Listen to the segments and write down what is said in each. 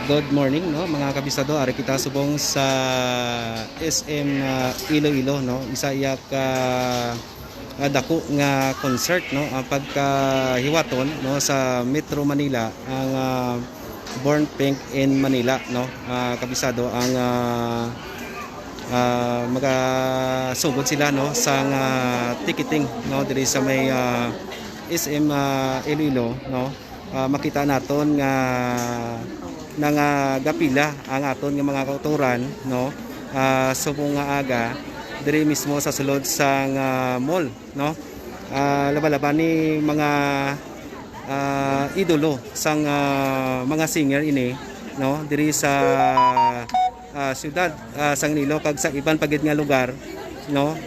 Good morning no mga kabisado, ari kita subong sa SM Iloilo no. Isa iya ka dako nga concert no ang pagkahiwaton no sa Metro Manila ang Born Pink in Manila no. Kabisado ang magasugod sila no sa ticketing no diri sa may SM Iloilo no. Makita naton nga nang gapila ang aton nga mga kauturan no subong nga aga diri mismo sa sulod sang mall no. Laban-laban ni mga idolo sang mga singer ini no diri sa syudad sang Iloilo kag sa iban pagid nga lugar no.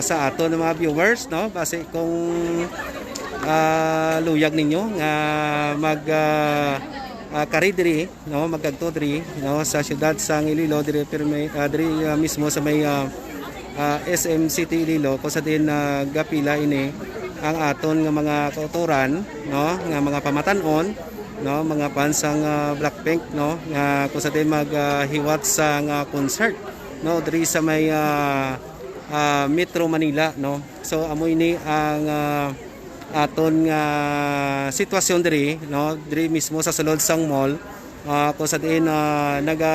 Sa aton mga viewers no base kung luyag ninyo nga mag kari diri no magagto diri no sa syudad sang Iloilo diri diri mismo sa may SM City Iloilo ko sa din gapila ini ang aton nga mga kauturan no nga mga pamatanon no mga fans sang Blackpink no nga ko sa din maghiwat sa concert no diri sa may Metro Manila no. So amoy ni ang aton nga sitwasyon diri no diri mismo sa sulod sang mall kung sa diin naga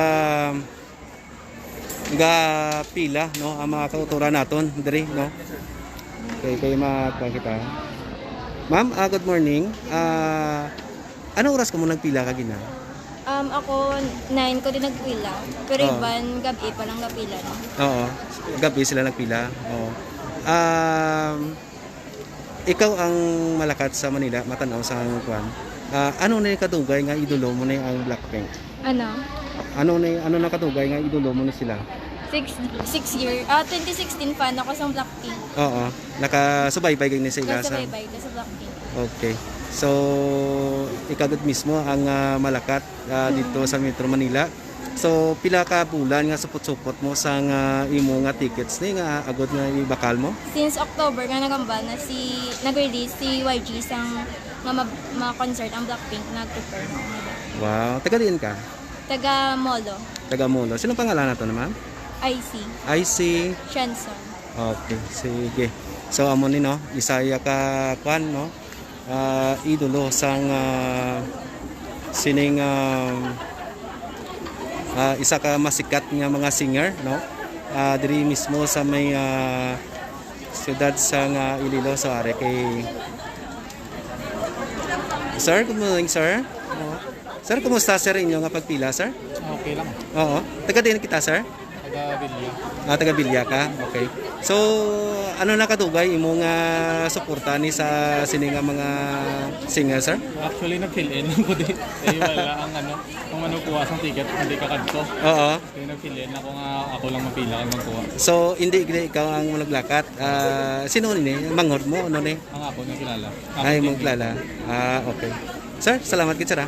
pila no ang mga kauturan naton diri no. Kay makakita. Ma'am, good morning. Anong oras ka mo nagpila kagina? Ako 9 ko din nagpila. Pero iban gabi pa lang napila no. Oo. Gabi sila nagpila. Oo. Ikaw ang malakat sa Manila, matanaw sa kwan. Ano na kadugay nga idolo mo na ang Blackpink? Ano na kadugay nga idolo mo na sila? 6 year. 2016 fan ako sa Blackpink. Oo. Nakasubaybay ganyan sila sa Nakasabaybay ka sa Blackpink. Okay. So ikaw mismo ang malakat dito sa Metro Manila. So pila ka bulan nga supot-supot mo sa imo nga tickets ni nga agad nga ibakal mo? Since October nga nagambal na nag-release si YG sang mga concert ang Blackpink nag-prepare mo. Wow, taga diin ka? Taga Molo. Taga Molo. Sinong pangalan nato naman? IC. Shenson. Okay, sige. So amo ni no, isaya ka kwan no. Idolo sang sining isa ka masikat nga mga singer no diri mismo sa may siyudad sa Iloilo. So are kay Sir, good morning sir. Sir, kumusta sir inyo nga pagpila sir? Okay lang. Oo. Taga din kita sir? Taga Bilya. Taga Bilya ka. Okay. So ano na kadugay imo nga suporta ni sa sini nga mga singer sir? Actually nag-fill in ko di. Kaya wala ang kung kuha sang ticket hindi ka kadto. Oo. Kaya nag-fill in ako lang mapila kay magkuha. So hindi ikaw ang mulaglakat. Sino ni? Manghod mo ano ni? Ang ako na kilala. Ay mong kilala. Okay. Sir, salamat gid sir.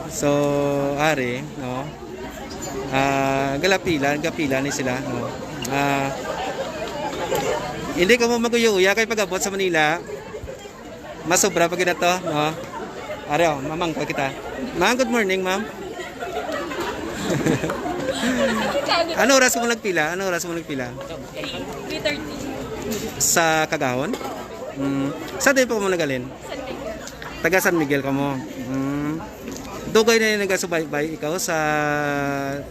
So ari no. Gapila ni sila no. Hindi ka mo maguyuya kay pag-abot sa Manila. Masobra pag ito, no? Ariyo, mamang pa kita. Ma'am, good morning, ma'am. Ano oras mo nagpila? 3:30. Sa Kagahon? Saan din po mo nagalin? Taga San Miguel ka mo. Dugay na yung nagasubaybay ikaw sa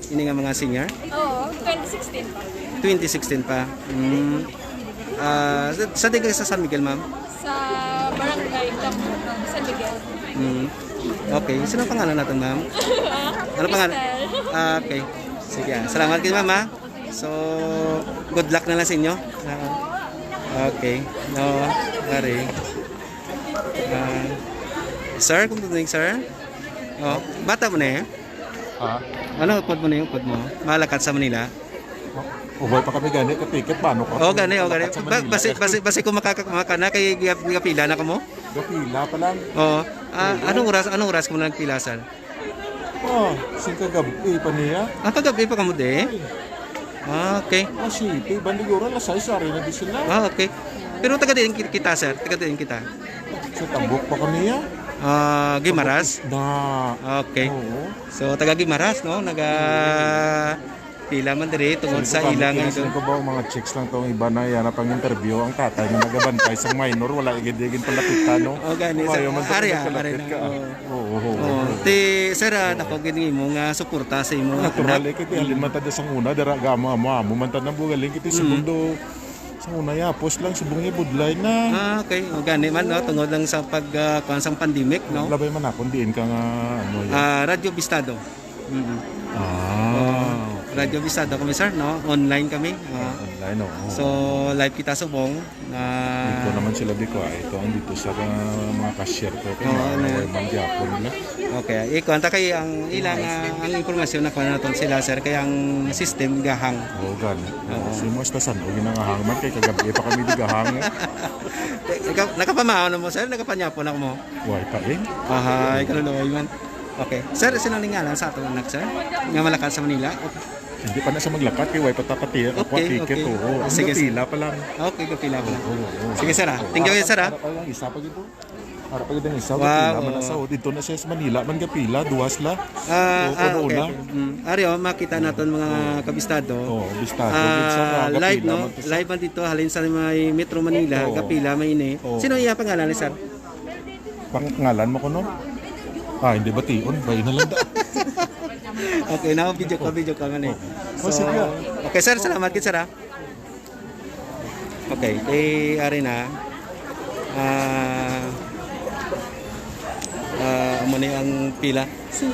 ini nga mga senior? Oo, 2016 pa. 2016 pa. Sa din ka sa San Miguel, ma'am? Sa Barangay San Miguel. Okay. Sino pangalan natin, ma'am? Ano pangalan? Okay. Sige. Salamat kayo, ma'am. Ha? So, good luck na lang sa inyo. Okay. No, sorry. Sir, kung tutunig, sir? Bata mo na eh? Ano upod mo na yung upod mo? Malakat sa Manila? Uboy pa kami gani ka ticket paano ka? Gani. Basi kung makaka na kay gapila na ko mo? Gapila pa lang. Oo. Anong oras ko mo nagpilasan? Singka gabi pa niya. Kagabi pa ka mo de? Okay. City, bandigura la size ari na di sila. Okay. Pero taga din kita sir, taga din kita. Sa tabok pa kaniya. Gimaras. Na. Okay. Oo. So taga Gimaras no, pila man diri tungod sa ilang Kinasin idol. ko ba mga chicks lang tong iba na yan na pang interview ang tatay nga nagabantay sa minor wala igid-igid palapit no. O gani sa Ayaw man to area palapit na. ka. Oo. Oh, ti sir nako gini mo nga suporta sa imo Natural anak. kiti halin man tad sang una dara gama mo man tad nang bugaling kiti segundo sa una yapos lang subong ibudlay na. Okay, o gani man no tungod lang sa kuan sang pandemic no. Labay man ako diin ka nga ano yan. Radyo Bistado. Ah. Radyo Bistado kami sir no, online kami. Online oo. So live kita subong na Ito naman sila di ko ito ang dito sa mga cashier ko kay Oo, mga mangyapon nila. okay, ikwanta kay ang ilang ang impormasyon na kuha naton sila sir kay ang system gahang. Oo gani. So mo stasan o ginangahang man kay kagabi pa kami di gahang. Ikaw nakapamahaw na mo sir, nakapanyapo na mo. Why pa eh? Ahay, kaluluway man. Okay. Sir, sinanlingalan sa atong anak sir nga malakas sa Manila. Hindi pa na sa maglakat kay why patakati ako Okay, ticket okay. oo. Ang Sige, sige. pila pa lang. Okay, kapila ko na. Oo. Sige sir Thank you sir Para pa lang isa pa gito. Para pa gito isa Wow, pila man oo. sa dito na siya sa Manila man gapila duwas la. Okay. una. Ario, makita naton mga kabistado. Oo, bistado gid sa gapila Live no, man to sa- live man dito halin sa may Metro Manila, Oo. kapila may ini. Oo. Sino iya pangalan ni sir? Pangalan mo ko no? Hindi ba tion? Bay na lang da. Okay, now video ka man eh. sige. Okay sir, salamat kid sir. Okay, ari na. Amo ni ang pila. Si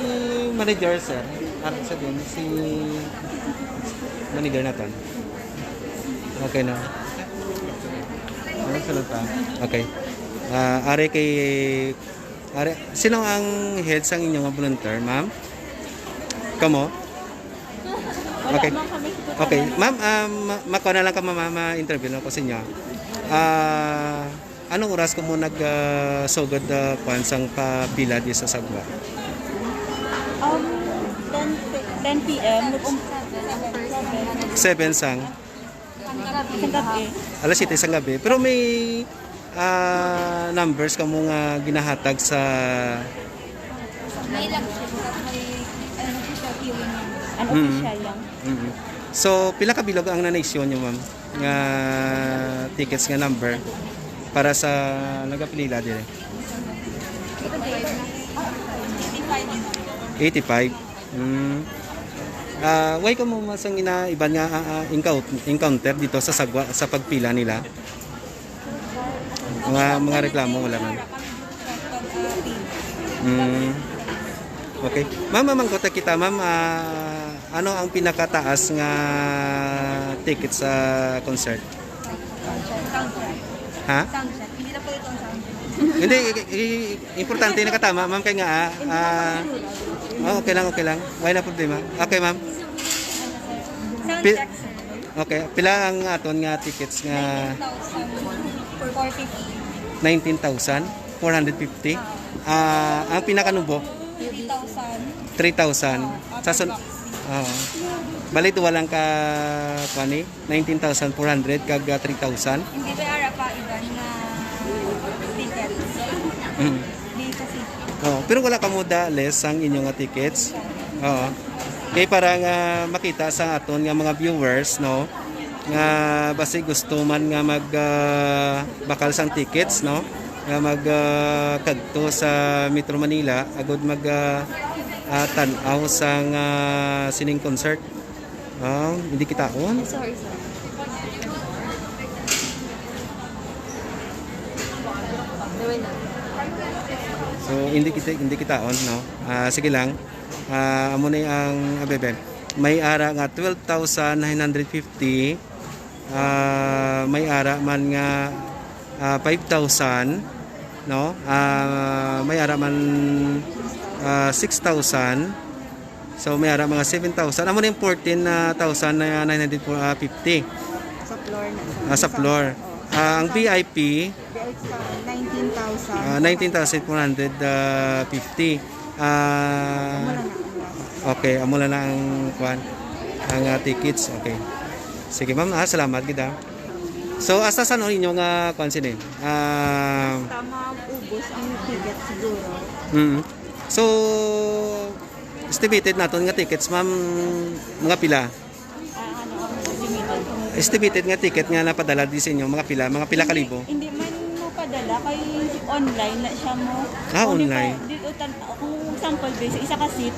manager sir. Ano sa din si manager natin. Okay na. Ano sa ta? Okay. Ari sino ang head sang inyong volunteer, ma'am? Kamo? Okay. Okay, ma'am, mako na lang ka ma-interview na ko sa inyo. Anong oras ko mo nag-sugod pansang papila di sa Sagwa? 10 p.m. 7 sang, Isang gabi. alas 7 sang gabi. Pero may numbers ka mo nga ginahatag sa May unofficial lang. So, pila ka bilog ang nanation nyo, ma'am? Nga tickets nga number para sa nagapilila dire. 85. Why ka mo masang iban nga encounter dito sa Sagwa sa pagpila nila? Mga reklamo wala man. Okay. Ma'am, mangkota kita, ma'am. Ano ang pinakataas nga ticket sa concert? Ha? Soundcheck. Hindi na po itong soundcheck. Hindi, importante na katama, ma'am, kay nga, okay lang. Wala na problema. Okay, ma'am. Soundcheck, sir. Okay, pila ang aton nga tickets nga 19,450. 19,450. Ang pinakanubo, 3,000. Sa bali to walang ka kwani 19,400 kag 3,000. Hindi ba ara pa iba nga tickets? Hindi kasi. Pero wala ka mo da less ang inyong nga tickets. Oo. Kay para nga makita sa aton nga mga viewers no nga basi gusto man nga mag bakal sang tickets no nga mag kadto sa Metro Manila agud mag tan-aw sang sining concert. Hindi kitaon. Sorry, sir. So hindi kitaon no. Sige lang. Amo na ang abeben. May ara nga 12,950. May ara man nga 5,000 no. May ara man 6,000. So may ara mga 7,000. Amo na yung 14,950 Sa floor na. sa floor. Ang VIP 19,000. 19,450. Okay, amo na ang kwan ang tickets. Okay. Sige ma'am, salamat gid. So asa sa no inyo nga kuan sini? Tama ubos ang ticket siguro. So estimated naton nga tickets ma'am mga pila. Ano ang limited. Estimated nga ticket nga napadala di sa inyo mga pila kalibo. Hindi man mo padala kay online na siya mo. Online. Dito kung sample base isa ka seat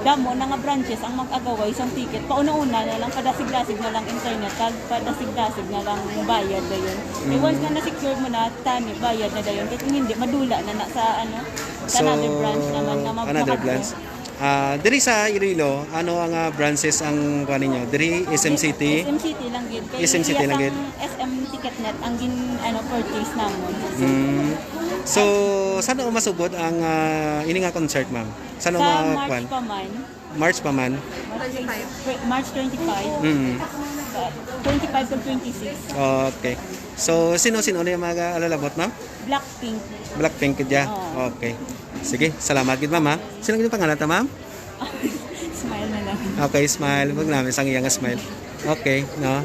damo na nga branches ang mag-agaway isang ticket. Pauna-una na lang padasig-dasig na lang internet, padasig-dasig na lang bayad dayon. Once na na-secure mo na tani bayad na dayon. Kaya kung hindi madula na sa sa another branch naman nga another branch. Diri sa Iloilo, ano ang branches ang kuan ninyo? Diri SM City. SM City lang gid. SM City lang gid. SM Ticketnet ang purchase namon. So, saan o masugod ang ini nga concert, ma'am? Saan o Sa kuan? March pa man. March 25. 25 to 26. Okay. So, sino-sino na yung mga alalabot, ma'am? Blackpink. Blackpink kaya? Oo. Okay. Sige, salamat gid ma'am ha. Sino yung pangalan ta, ma'am? Smile na lang. Okay, smile. Wag namin sang iyang smile. Okay, no.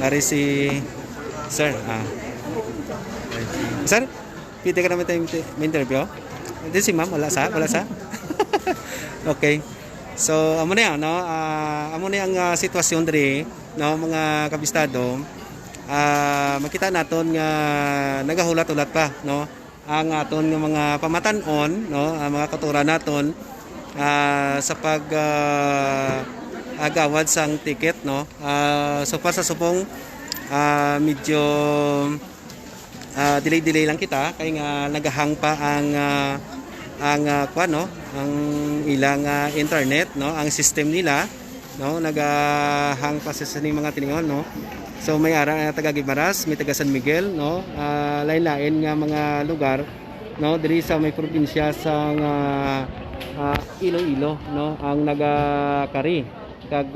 Ari si Sir. Sir, pwede ka naman tayo interview? Hindi si ma'am, wala sa? Okay. So, amo na yan, no? Amo na ang sitwasyon diri, no, mga kabistado. Makita naton nga nagahulat-ulat pa, no, ang aton nga mga pamatan-on, no, ang mga kauturan naton sa pag agawad sang ticket, no. So pa sa supong medyo delay lang kita kay nga nagahang pa ang kuan, no, ang ilang internet, no, ang system nila, no, nagahang pa sa mga tiningon, no. So may ara taga Guimaras, may taga San Miguel, no, lain-lain nga mga lugar, no, diri sa may probinsya sang Iloilo, no, ang nagakari kag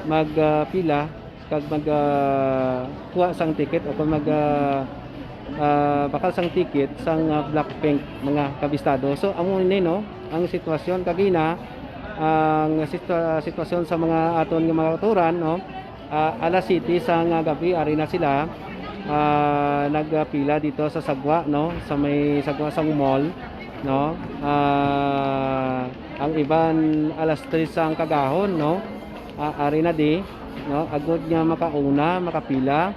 magpila kag kuha sang ticket o kung bakal sang ticket sang Blackpink mga kabistado. So amo ni, no, ang sitwasyon kagina, ang sitwasyon sa mga aton nga mga kauturan, no, alas City sa gabi ari na sila nagpila dito sa Sagwa, no, sa may Sagwa sang mall, no. Ang iban alas 3 sang kagahon, no, ari na di, no, agud nga makauna makapila,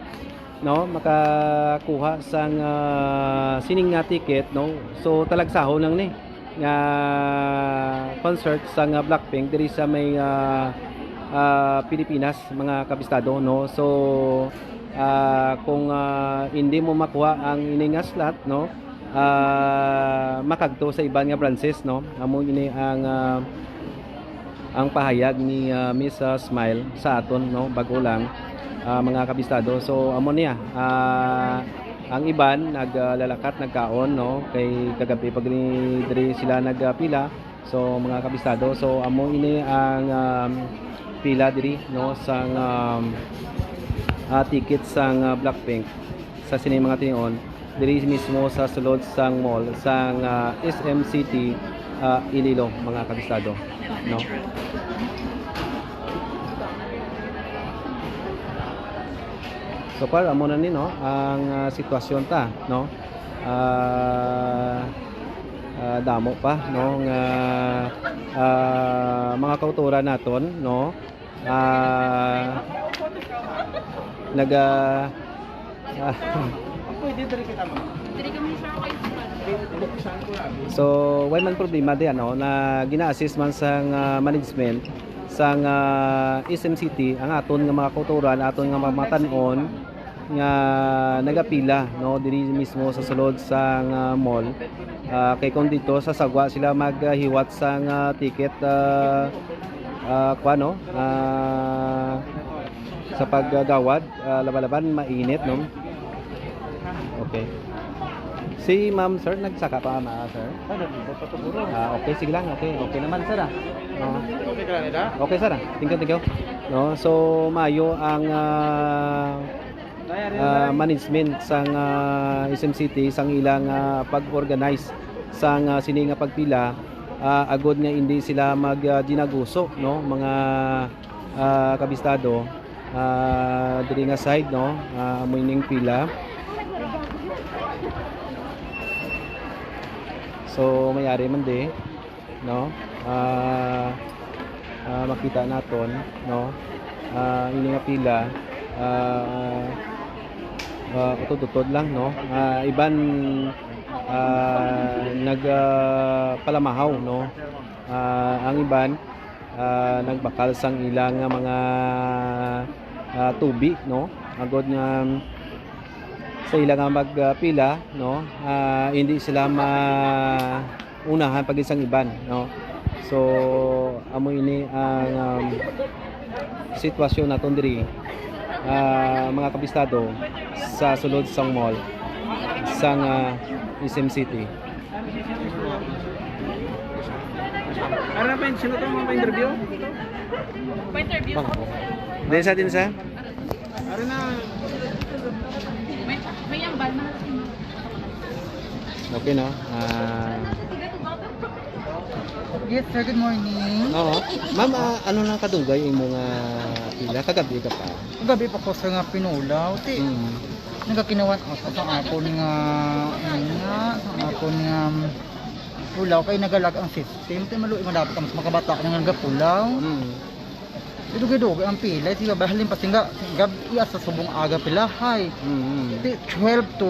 no, makakuha sang sining nga ticket, no. So talagsahon lang ni nga concert sang Blackpink diri sa may Pilipinas mga kabistado, no. So kung hindi mo makuha ang ining nga slot, no, makagto sa iban nga branches, no. Amo ini ang pahayag ni Miss Smile sa aton, no, bago lang mga kabistado. So amo niya ang iban naglalakat nagkaon, no, kay kagabi pag diri sila nagpila. So mga kabistado, so amo ini ang pila diri, no, sang ticket sang Blackpink sa sini mga tinuon diri mismo sa sulod sang mall sang SM City Iloilo mga kabistado, no. So para amo na ni, no, ang sitwasyon ta, no. Damo pa, no, nga mga kauturan naton, no, so way man problema di, ano, na gina-assist man sang management sang SM City ang aton nga mga kauturan, aton nga mamatan-on nga nagapila, no, diri mismo sa sulod sang mall. Kay kung dito sa Sagwa sila maghiwat sang ticket kuano sa paggagawad, laban-laban mainit, no. Okay. Si Ma'am Sir nagsaka pa sir? Okay, sige lang. Okay naman sir. Okay ka nila? Okay sir. Thank you. No, so mayo ang management sang SM City sang ilang pag-organize sang sini nga pagpila, agod nga hindi sila mag dinaguso, no, mga kabistado, diri nga side no, amoy ning pila. So mayari man di no, makita naton no, ini nga pila, utod-utod lang no, iban nagpalamahaw no, ang iban nagbakal sang ilang nga mga tubi no, agod nga sa ilang nga magpila no, hindi sila maunahan pag isang iban no. So amo ini ang sitwasyon naton diri, mga kabistado, sa sulod sang mall sang SM City. Ano pa sino to mga interview? Din sa Ano na? okay no. Yes, sir. Good morning. Oo. Ma'am, ano lang kadugay yung mga pila? Kagabi ka pa? Gabi pa ko sa nga pinulaw. Nagkakinawan ako sa apon nga pulaw kay nagalag ang system. Tay maluoy man dapat mas makabata ka nga pulaw. Dugay-dugay ang pila, di ba? Bahalin pa singa gabi sa subong aga pilahay. 12 to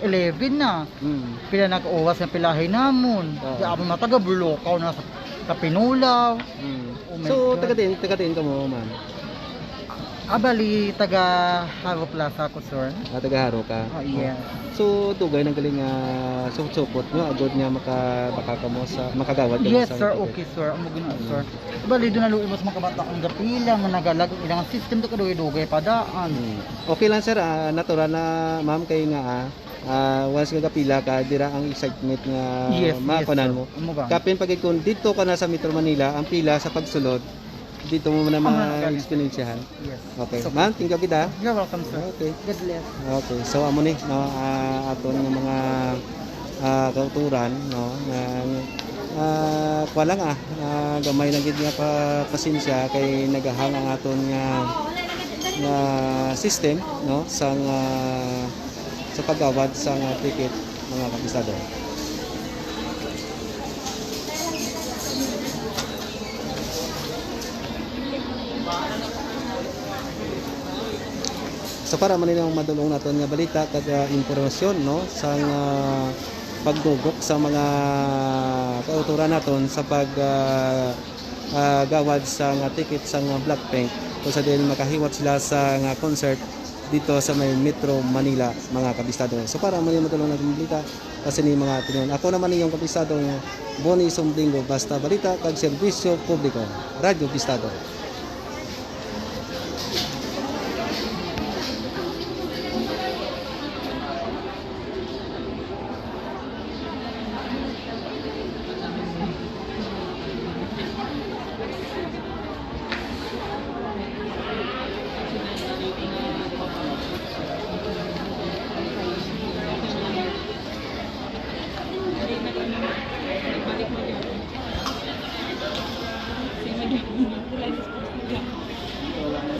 11 na. Pila nag-uwas ng pilahay namon. Di abang mataga bulokaw na sa pinulaw. Oh my So, God. taga-din ka mo, ma'am? Bali, taga Haro Plaza ko, sir. Taga-haro ka? Oh, yeah. So, dugay nang galing support nyo, agad niya makabaka ka mo sa, makagawad ka mo Yes, sa sir. ticket. Okay, sir. Amo gina, sir. Bali, doon naluin mo sa mga kabata ang gapila, nga nagalag ang ilang system to kadugay-dugay padaan. Okay lang sir, natural na ma'am kay nga once nga kapila ka, dira ang excitement nga Yes, makunan sir. mo. Amo ba? Kapin pag kung dito ka na sa Metro Manila, ang pila sa pagsulod, dito mo na ma-experiensyahan. Yes. Okay. Ma'am, tingnan kita. You're welcome, sir. Okay. God bless. Okay. So amo ni no, aton nga mga kauturan no, kuha lang gamay lang gid nga pasensya kay nagahang ang aton nga system no sang sa paggawad sang ticket mga kabisado. So para man nilang madulong naton nga balita kag impormasyon no sang pagdugok sa mga kauturan naton sa gawad sa ticket sa Blackpink kung sa din makahiwat sila sa concert dito sa may Metro Manila mga kabistado. So para man nilang madulong naton balita kasi ni mga tinon. Ako naman yung kabistado Boni Somblingo basta balita kag serbisyo publiko. Radyo Bistado.